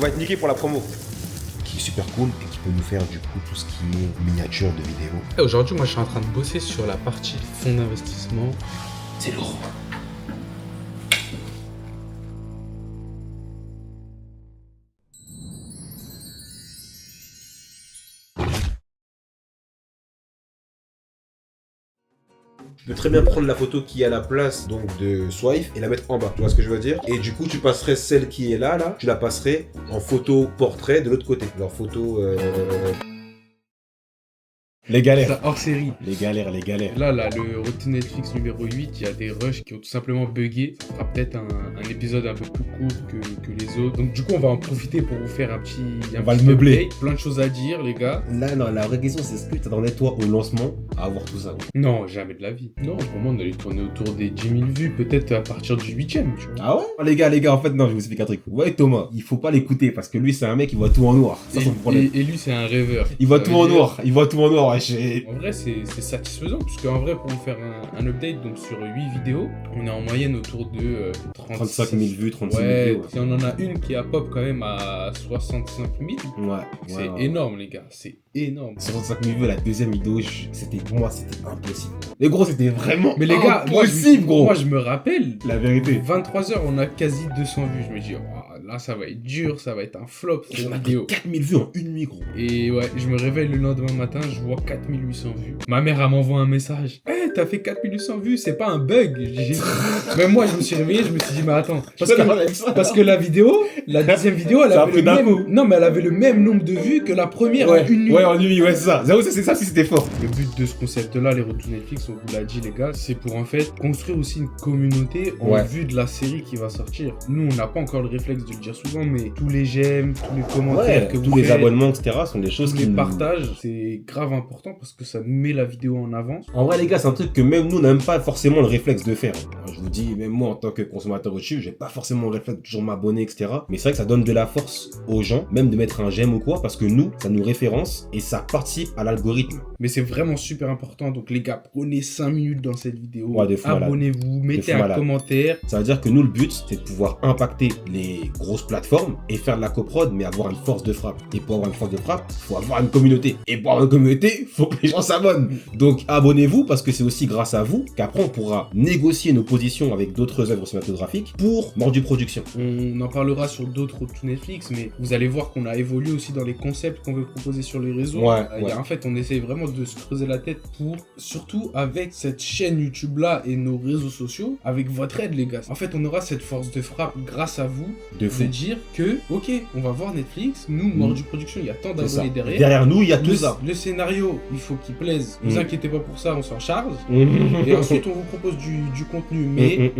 va être niqué pour la promo. Qui est super cool et qui peut nous faire du coup tout ce qui est miniature de vidéo. Aujourd'hui, moi, je suis en train de bosser sur la partie fonds d'investissement. C'est lourd. Tu peux très bien prendre la photo qui est à la place donc de Swipe et la mettre en bas, tu vois ce que je veux dire? Et du coup tu passerais celle qui est là, tu la passerais en photo portrait de l'autre côté, genre photo... Les galères. Ça, hors série. Les galères. Là, le retour Netflix numéro 8, il y a des rushs qui ont tout simplement bugué. Ça fera peut-être un épisode un peu plus court que les autres. Donc du coup, on va en profiter pour vous faire un petit va le meubler. update. Plein de choses à dire, les gars. Là, non, la vraie question c'est est-ce que tu t'attendais toi au lancement à avoir tout ça? Non, jamais de la vie. Non, pour moi, on allait tourner autour des 10 000 vues, peut-être à partir du 8ème, tu vois. Ah ouais? Oh, les gars, en fait, non, je vous explique un truc. Ouais, Thomas, il faut pas l'écouter parce que lui, c'est un mec qui voit tout en noir. Ça, son problème. Et lui, c'est un rêveur. Il voit tout en noir. En vrai, c'est satisfaisant, puisque en vrai, pour vous faire un update, donc sur 8 vidéos, on est en moyenne autour de 35 000 vues, 36 000 ouais, vues. si on en a une qui a pop quand même à 65 000, c'est énorme, les gars, c'est énorme. 65 000 vues, la deuxième vidéo, pour moi, c'était impossible. Les gros, c'était vraiment mais les gars, impossible, gros. Moi, je me rappelle, la vérité. 23h, on a quasi 200 vues. Je me dis, oh, là, ça va être dur, ça va être un flop, cette vidéo. 4000 vues en une nuit, gros. Et ouais, je me réveille le lendemain matin, je vois 4800 vues. Ma mère, elle m'envoie un message. Hey, t'as fait 4800 vues, c'est pas un bug. Même moi, je me suis réveillé, je me suis dit, mais attends. Parce que la vidéo, la deuxième vidéo, elle avait le même... Non, mais elle avait le même nombre de vues que la première en une nuit. Ouais, en une nuit, ouais, c'est ça. C'est ça, si c'était fort. Le but de ce concept-là, les retours Netflix, on vous l'a dit, les gars, c'est pour en fait construire aussi une communauté en vue de la série qui va sortir. Nous, on n'a pas encore le réflexe de le dire souvent, mais tous les j'aime, tous les commentaires que vous tous faites, les abonnements, etc. sont des choses tous les partages, c'est grave important parce que ça met la vidéo en avance. En vrai, les gars, c'est un truc que même nous, on n'a même pas forcément le réflexe de faire. Je vous dis, même moi, en tant que consommateur au-dessus, j'ai pas forcément le réflexe de toujours m'abonner, etc. Mais c'est vrai que ça donne de la force aux gens, même de mettre un j'aime ou quoi, parce que nous, ça nous référence et ça participe à l'algorithme. Mais c'est vraiment super important. Donc, les gars, prenez 5 minutes dans cette vidéo. Ouais, abonnez-vous, mettez un commentaire. Ça veut dire que nous, le but, c'est de pouvoir impacter les grosses plateformes et faire de la coprod, mais avoir une force de frappe. Et pour avoir une force de frappe, il faut avoir une communauté. Et pour avoir une communauté, il faut que les gens s'abonnent. Donc, abonnez-vous parce que c'est aussi grâce à vous qu'après, on pourra négocier nos positions avec d'autres œuvres cinématographiques pour Mordu Productions. On en parlera sur d'autres retours Netflix, mais vous allez voir qu'on a évolué aussi dans les concepts qu'on veut proposer sur les réseaux. En fait, on essaie vraiment de se creuser la tête pour, surtout avec cette chaîne YouTube là et nos réseaux sociaux, avec votre aide, les gars. En fait, on aura cette force de frappe grâce à vous de dire que, ok, on va voir Netflix, nous, Mordu Productions, il y a tant d'abonnés derrière. Derrière nous, il y a tout ça. Le scénario, il faut qu'il plaise. Ne vous inquiétez pas pour ça, on s'en charge. Et ensuite, on vous propose du contenu. Mais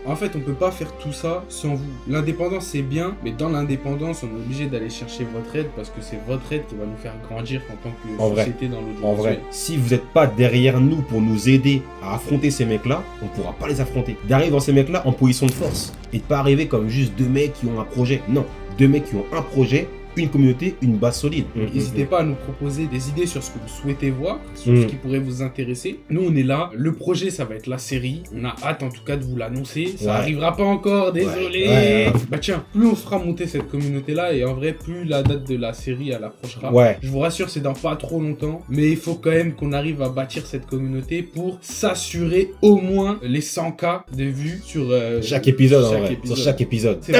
en fait, on peut pas faire tout ça sans vous. L'indépendance, c'est bien, mais dans l'indépendance, on est obligé d'aller chercher votre aide parce que c'est votre aide qui va nous faire grandir en tant que société dans l'audiovisuel. En vrai, si vous n'êtes pas derrière nous pour nous aider à affronter ces mecs-là, on pourra pas les affronter. D'arriver dans ces mecs-là en position de force et de pas arriver comme juste deux mecs qui ont un projet. Non, deux mecs qui ont un projet, une communauté, une base solide. N'hésitez pas à nous proposer des idées sur ce que vous souhaitez voir, sur ce qui pourrait vous intéresser. Nous, on est là. Le projet, ça va être la série. On a hâte, en tout cas, de vous l'annoncer. Ça arrivera pas encore, désolé. Bah tiens, plus on fera monter cette communauté-là, et en vrai, plus la date de la série, elle approchera. Je vous rassure, c'est dans pas trop longtemps, mais il faut quand même qu'on arrive à bâtir cette communauté pour s'assurer au moins les 100K de vues sur chaque épisode, sur chaque épisode. Il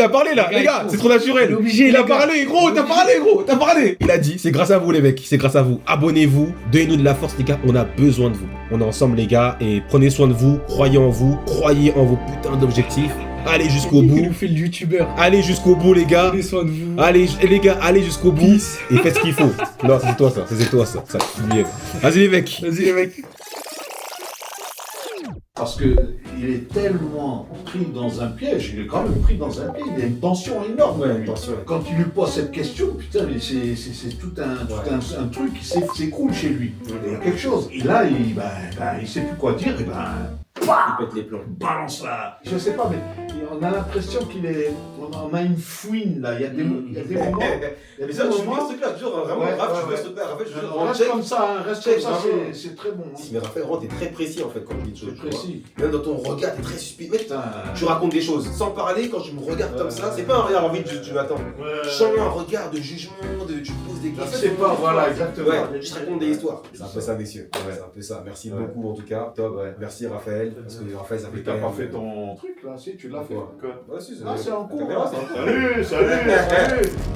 a parlé là, les gars, c'est trop naturel. T'as parlé. Il a dit, c'est grâce à vous les mecs, c'est grâce à vous. Abonnez-vous, donnez-nous de la force les gars, on a besoin de vous. On est ensemble les gars et prenez soin de vous, croyez en vous, croyez en vos putains d'objectifs. Allez jusqu'au bout. Il nous fait le youtubeur. Allez jusqu'au bout les gars. Prenez soin de vous. Allez les gars, allez jusqu'au bout et faites ce qu'il faut. Non, c'est toi ça. Ça bien. Vas-y les mecs. Parce que il est tellement pris dans un piège, il est quand même pris dans un piège, il y a une tension énorme. Quand il lui pose cette question, putain, c'est tout un truc qui s'écroule chez lui. Il y a quelque chose. Et là, il sait plus quoi dire, et il pète les plombs. Balance là. Je sais pas, mais on a l'impression on a une fouine là. Il y a des moments. Mais ça, tu vois ce truc-là, toujours vraiment, Raph, tu vois ce truc-là. Raphaël, je veux Reste comme ça, c'est très bon. Si, mais Raphaël, vraiment, t'es très précis en fait quand tu dis des choses. Précis. Même dans ton regard, t'es très suspect. Mec, tu racontes des choses sans parler. Quand je me regarde comme ça, c'est pas un regard envie de tu m'attends. Je sens un regard de jugement, tu me poses des questions. C'est pas, voilà, exactement. Ouais, je te raconte des histoires. C'est un peu ça, messieurs. C'est un peu ça. Merci beaucoup en tout cas. Top. Merci Raphaël. Parce que Raphaël, ça fait t'as pas fait ton truc là, si tu l'as fait. Ouais, si, c'est en cours. Salut.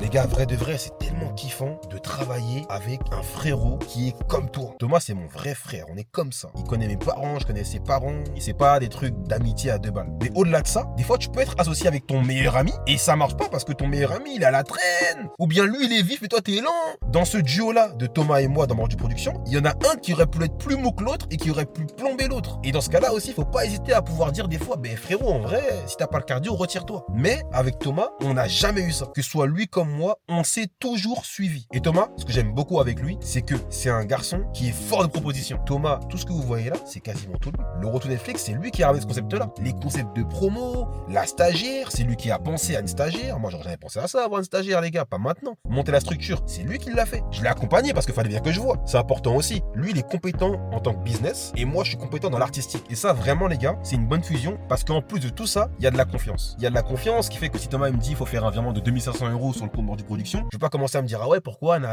Les gars, vrai de vrai, c'est tellement kiffant de travailler avec un frérot qui est comme toi. Thomas, c'est mon vrai frère, on est comme ça. Il connaît mes parents, je connais ses parents. Et c'est pas des trucs d'amitié à 2 balles. Mais au-delà de ça, des fois, tu peux être associé avec ton meilleur ami et ça marche pas parce que ton meilleur ami, il est à la traîne. Ou bien lui, il est vif et toi, t'es lent. Dans ce duo-là de Thomas et moi dans Mange du Production, il y en a un qui aurait pu être plus mou que l'autre et qui aurait pu plomber l'autre. Et dans ce cas-là aussi, faut pas hésiter à pouvoir dire des fois, ben frérot, en vrai, si t'as pas le cardio, retire-toi. Mais avec Thomas, on n'a jamais eu ça. Que ce soit lui comme moi, on s'est toujours suivi. Et Thomas, ce que j'aime beaucoup avec lui, c'est que c'est un garçon qui est fort de propositions. Thomas, tout ce que vous voyez là, c'est quasiment tout lui. Le retour Netflix, c'est lui qui a ramené ce concept-là. Les concepts de promo, la stagiaire, c'est lui qui a pensé à une stagiaire. Moi, j'aurais jamais pensé à ça, avoir une stagiaire, les gars, pas maintenant. Monter la structure, c'est lui qui l'a fait. Je l'ai accompagné parce qu'il fallait bien que je vois. C'est important aussi. Lui, il est compétent en tant que business et moi, je suis compétent dans l'artistique. Et ça, vraiment, les gars, c'est une bonne fusion parce qu'en plus de tout ça, il y a de la confiance. Il y a de la confiance qui fait que si Thomas il me dit il faut faire un virement de 2500 € sur le compte du production, je vais pas commencer à me dire ah ouais pourquoi non.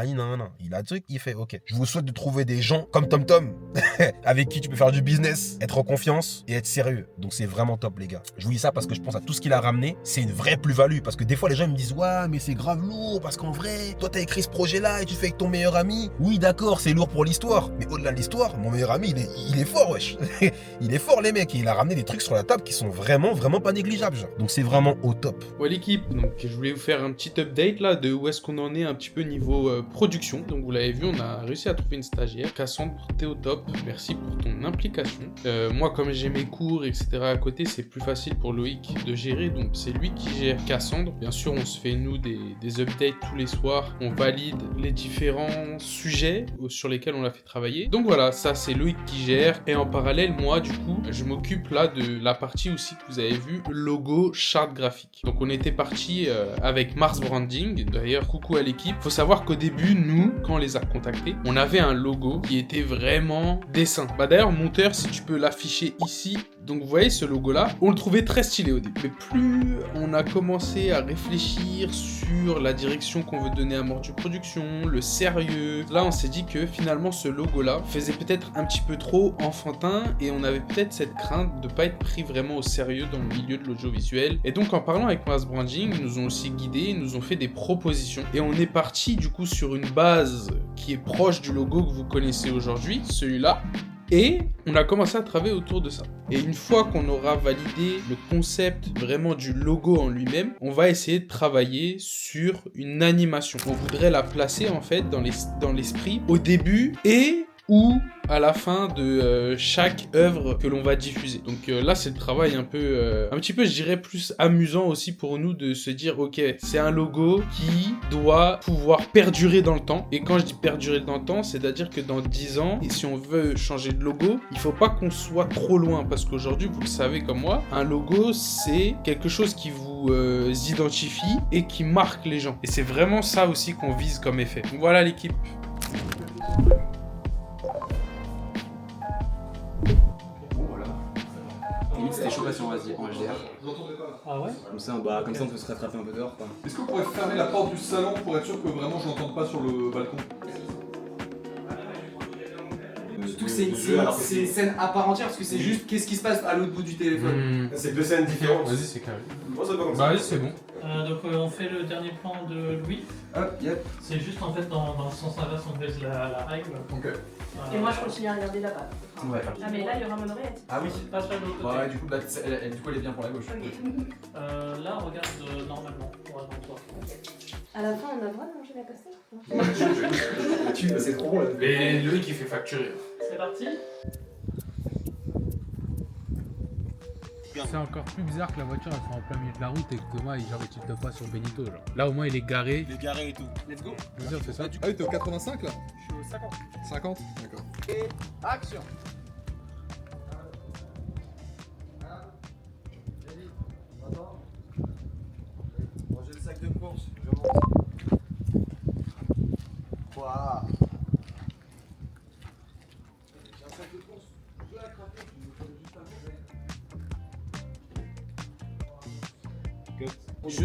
Il a un truc, il fait ok. Je vous souhaite de trouver des gens comme TomTom avec qui tu peux faire du business, être en confiance et être sérieux. Donc c'est vraiment top les gars. Je vous dis ça parce que je pense à tout ce qu'il a ramené, c'est une vraie plus-value parce que des fois les gens ils me disent ouais mais c'est grave lourd parce qu'en vrai toi t'as écrit ce projet là et tu fais avec ton meilleur ami. Oui d'accord c'est lourd pour l'histoire, mais au-delà de l'histoire mon meilleur ami il est fort wesh. Il est fort les mecs et il a ramené des trucs sur la table qui sont vraiment pas négligeables genre. Donc c'est vraiment au top. Ouais l'équipe, donc je voulais vous faire un petit update là de où est-ce qu'on en est un petit peu niveau production. Donc vous l'avez vu, on a réussi à trouver une stagiaire. Cassandre, t'es au top, merci pour ton implication. Moi comme j'ai mes cours etc à côté, c'est plus facile pour Loïc de gérer, donc c'est lui qui gère Cassandre. Bien sûr on se fait nous des updates tous les soirs, on valide les différents sujets sur lesquels on l'a fait travailler. Donc voilà, ça c'est Loïc qui gère et en parallèle moi du coup je m'occupe là de la partie aussi que vous avez vu, logo, charte graphique. Donc on était parti avec Mars Branding, d'ailleurs coucou à l'équipe. Faut savoir qu'au début nous, quand on les a contactés, on avait un logo qui était vraiment dessin. Bah d'ailleurs monteur si tu peux l'afficher ici. Donc vous voyez ce logo là, on le trouvait très stylé au début. Mais plus on a commencé à réfléchir sur la direction qu'on veut donner à Mordu Production, le sérieux, là on s'est dit que finalement ce logo là faisait peut-être un petit peu trop enfantin et on avait peut-être cette crainte de pas être pris vraiment au sérieux dans le milieu de l'audiovisuel. Et donc en parlant avec Mars Branding, ils nous ont aussi guidés, ils nous ont fait des propositions et on est parti du coup sur une base qui est proche du logo que vous connaissez aujourd'hui, celui-là. Et on a commencé à travailler autour de ça. Et une fois qu'on aura validé le concept vraiment du logo en lui-même, on va essayer de travailler sur une animation. On voudrait la placer en fait dans l'esprit au début et ou à la fin de chaque œuvre que l'on va diffuser. Donc là c'est le travail un petit peu je dirais plus amusant aussi pour nous de se dire ok c'est un logo qui doit pouvoir perdurer dans le temps. Et quand je dis perdurer dans le temps, c'est à dire que dans 10 ans, et si on veut changer de logo, il faut pas qu'on soit trop loin parce qu'aujourd'hui vous le savez comme moi, un logo c'est quelque chose qui vous identifie et qui marque les gens. Et c'est vraiment ça aussi qu'on vise comme effet. Donc voilà l'équipe. C'était chaud passion, vas-y, en HDR. Ah ouais? Comme ça, on peut se rattraper un peu dehors. Est-ce que vous pourrez fermer la porte du salon pour être sûr que vraiment je n'entende pas sur le balcon? Surtout c'est une scène à part entière parce que c'est juste qu'est-ce qui se passe à l'autre bout du téléphone. C'est 2 scènes différentes. Vas-y c'est carré. Moi ça va comme ça. Bah vas-y c'est bon. Donc on fait le dernier plan de Louis. Hop, yep. C'est juste en fait dans le sens inverse, on baisse la règle. Ok. Et moi je continue à regarder là-bas. Ouais. Ah mais là il y aura mon oreillette. Ah oui. Passe à l'autre côté. Ouais, du coup, elle est bien pour la gauche. Ok. Là regarde normalement, pour devant toi. À la fin on a le droit de manger la pastèque? C'est trop bon là. Mais Loïc il fait facturer. C'est parti. C'est encore plus bizarre que la voiture elle soit en plein milieu de la route et que Thomas il genre il tilte pas sur Benito genre. Là au moins il est garé. Il est garé et tout. Let's go. Bien sûr c'est ça. Ah oui, t'es au 85 là? Je suis au 50. 50? D'accord. Et action. Attends.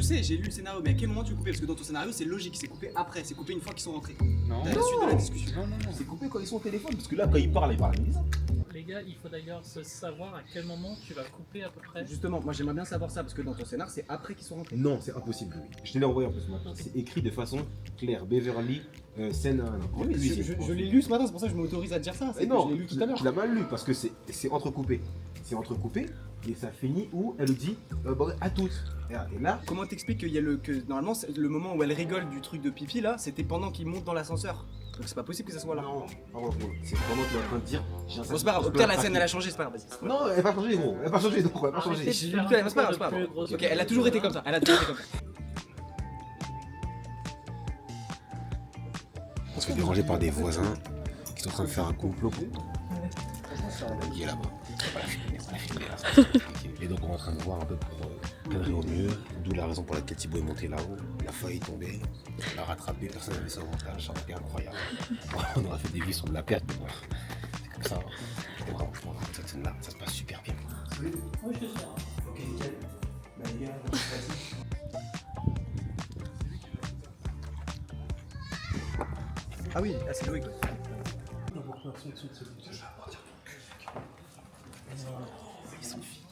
sais, j'ai lu le scénario, mais à quel moment tu coupais? Parce que dans ton scénario, c'est logique, c'est coupé après, c'est coupé une fois qu'ils sont rentrés. Non. T'as la suite de la discussion. Non, non, non. C'est coupé quand ils sont au téléphone, parce que là, quand ils parlent à l'église. Les gars, il faut d'ailleurs savoir à quel moment tu vas couper à peu près. Justement, moi j'aimerais bien savoir ça, parce que dans ton scénar, c'est après qu'ils sont rentrés. Non, c'est impossible. Je te l'ai envoyé en plus maintenant. C'est écrit de façon claire. Beverly, scène 1. Oui, je l'ai lu ce matin, c'est pour ça que je m'autorise à te dire ça. Mais non, je l'ai lu tout à l'heure. tu l'as mal lu parce que c'est entrecoupé. C'est entrecoupé et ça finit où elle dit bon, à toutes. Et là, Comment t'expliques qu'il y a que normalement le moment où elle rigole du truc de pipi là, c'était pendant qu'ils montent dans l'ascenseur. Donc c'est pas possible que ça soit là. non, c'est pendant que tu es en train de dire. Bon, c'est pas grave, au pire la scène elle a changé, c'est pas grave, vas-y. Non, elle va pas changer, gros. Elle va pas changer, donc elle va pas changer. J'ai lu tout à l'heure, c'est pas grave, c'est pas grave. Ok, elle a toujours été comme ça, elle a toujours été comme ça. On se fait déranger par des voisins qui sont en train de faire un complot. Il est là-bas. Et donc on est en train de voir un peu pour cadrer au mieux, d'où la raison pour laquelle Thibaut est monté là-haut. La feuille est tombée, on l'a rattrapé, personne n'avait ça au montage, ça aurait été incroyable. On aurait fait des vies sur de la perte, mais bon, c'est comme ça. Et vraiment, je pense que cette scène-là, ça se passe super bien. Oui, je suis sûr. Ok, nickel. Bah les gars, vas-y. Ah oui, c'est Loïc. Non, bon, c'est tout, c'est tout. Ils sont filles.